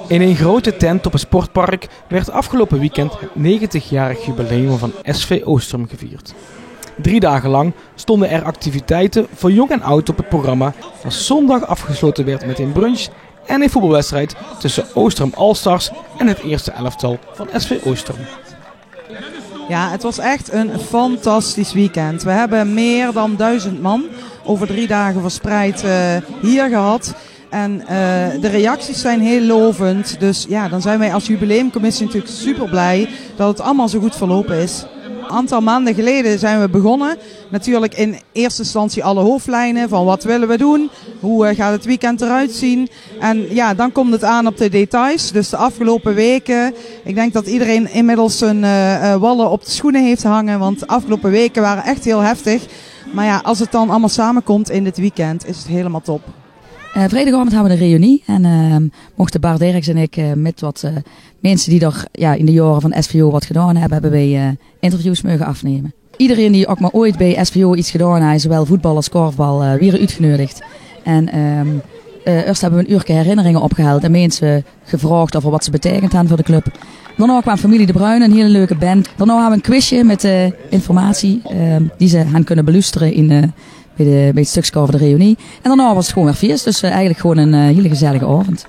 In een grote tent op een sportpark werd afgelopen weekend het 90-jarig jubileum van SV Oostrum gevierd. 3 dagen lang stonden er activiteiten voor jong en oud op het programma, dat zondag afgesloten werd met een brunch en een voetbalwedstrijd tussen Oostrum All-Stars en het eerste elftal van SV Oostrum. Ja, het was echt een fantastisch weekend. We hebben meer dan 1000 man over 3 dagen verspreid hier gehad. En de reacties zijn heel lovend. Dus ja, dan zijn wij als jubileumcommissie natuurlijk super blij dat het allemaal zo goed verlopen is. Een aantal maanden geleden zijn we begonnen. Natuurlijk in eerste instantie alle hoofdlijnen van wat willen we doen, hoe gaat het weekend eruit zien. En ja, dan komt het aan op de details. Dus de afgelopen weken, ik denk dat iedereen inmiddels zijn wallen op de schoenen heeft hangen. Want de afgelopen weken waren echt heel heftig. Maar ja, als het dan allemaal samenkomt in dit weekend, is het helemaal top. Vrijdagavond hebben we een reunie en mochten Bart Derks en ik met wat mensen die er in de jaren van SVO wat gedaan hebben wij interviews mogen afnemen. Iedereen die ook maar ooit bij SVO iets gedaan heeft, zowel voetbal als korfbal, weer uitgenodigd. En eerst hebben we een uurtje herinneringen opgehaald en mensen gevraagd over wat ze betekend hadden voor de club. Daarna kwam familie De Bruin, een hele leuke band. Daarna hebben we een quizje met informatie die ze gaan kunnen beluisteren bij het stukje over de reunie. En daarna was het gewoon weer feest, dus eigenlijk gewoon een hele gezellige avond.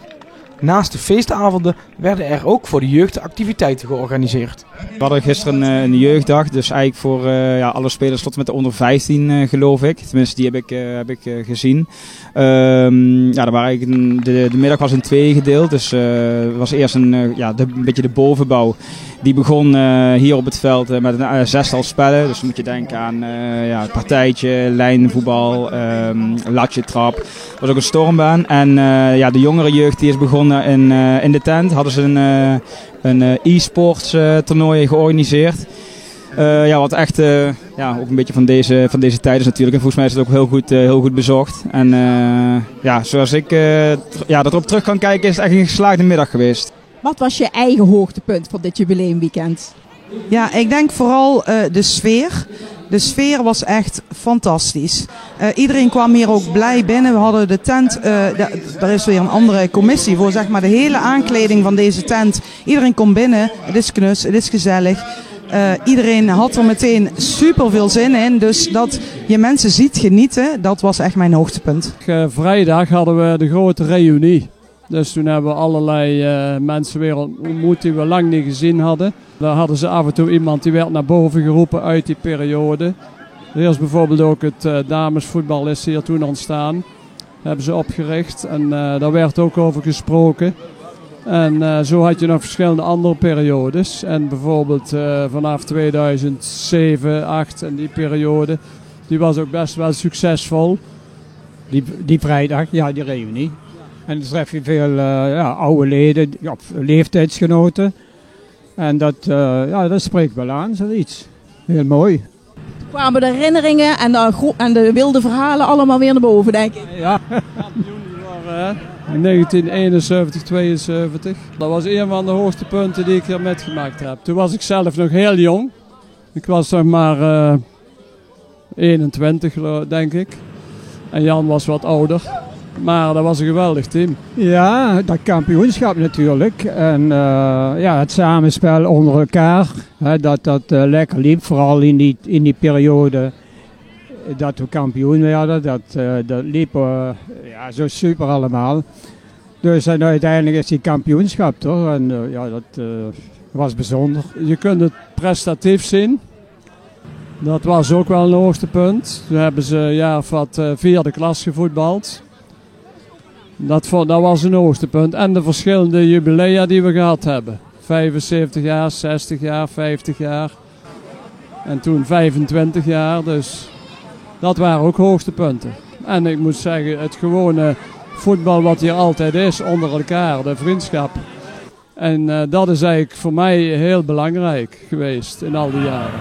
Naast de feestavonden werden er ook voor de jeugd activiteiten georganiseerd. We hadden gisteren een jeugddag, dus eigenlijk voor alle spelers tot met de onder 15 geloof ik. Tenminste, die heb ik gezien. De middag was in 2 gedeeld, dus was eerst een beetje de bovenbouw. Die begon hier op het veld met een 6-tal spellen. Dus dan moet je denken aan het partijtje, lijnvoetbal, latje trap. Dat was ook een stormbaan. En de jongere jeugd die is begonnen in de tent. Hadden ze een e-sports toernooi georganiseerd. Wat echt ook een beetje van deze tijd is natuurlijk. En volgens mij is het ook heel goed bezocht. En zoals ik erop terug kan kijken, is het echt een geslaagde middag geweest. Wat was je eigen hoogtepunt van dit jubileumweekend? Ja, ik denk vooral de sfeer. De sfeer was echt fantastisch. Iedereen kwam hier ook blij binnen. We hadden de tent, er is weer een andere commissie voor zeg maar de hele aankleding van deze tent. Iedereen komt binnen, het is knus, het is gezellig. Iedereen had er meteen super veel zin in. Dus dat je mensen ziet genieten, dat was echt mijn hoogtepunt. Vrijdag hadden we de grote reunie. Dus toen hebben we allerlei mensen weer ontmoet die we lang niet gezien hadden. Daar hadden ze af en toe iemand die werd naar boven geroepen uit die periode. Er is bijvoorbeeld ook het damesvoetbal is hier toen ontstaan. Dat hebben ze opgericht en daar werd ook over gesproken. En zo had je nog verschillende andere periodes. En bijvoorbeeld vanaf 2007, 2008 en die periode, die was ook best wel succesvol. Die vrijdag, ja, die reunie. En dan tref je veel oude leden, leeftijdsgenoten. En dat spreekt wel aan, zoiets. Heel mooi. Kwamen de herinneringen en de wilde verhalen allemaal weer naar boven, denk ik. Ja, in 1971, 72. Dat was een van de hoogste punten die ik hier metgemaakt heb. Toen was ik zelf nog heel jong. Ik was zeg maar 21, denk ik. En Jan was wat ouder. Maar dat was een geweldig team. Ja, dat kampioenschap natuurlijk. En het samenspel onder elkaar. Dat lekker liep. Vooral in die periode dat we kampioen werden. Dat liep zo super allemaal. Dus en uiteindelijk is die kampioenschap toch. En dat was bijzonder. Je kunt het prestatief zien. Dat was ook wel een hoogtepunt. Toen hebben ze een jaar of wat 4e klas gevoetbald. Dat was een hoogtepunt. En de verschillende jubilea die we gehad hebben. 75 jaar, 60 jaar, 50 jaar. En toen 25 jaar. Dus dat waren ook hoogtepunten. En ik moet zeggen, het gewone voetbal wat hier altijd is, onder elkaar, de vriendschap. En dat is eigenlijk voor mij heel belangrijk geweest in al die jaren.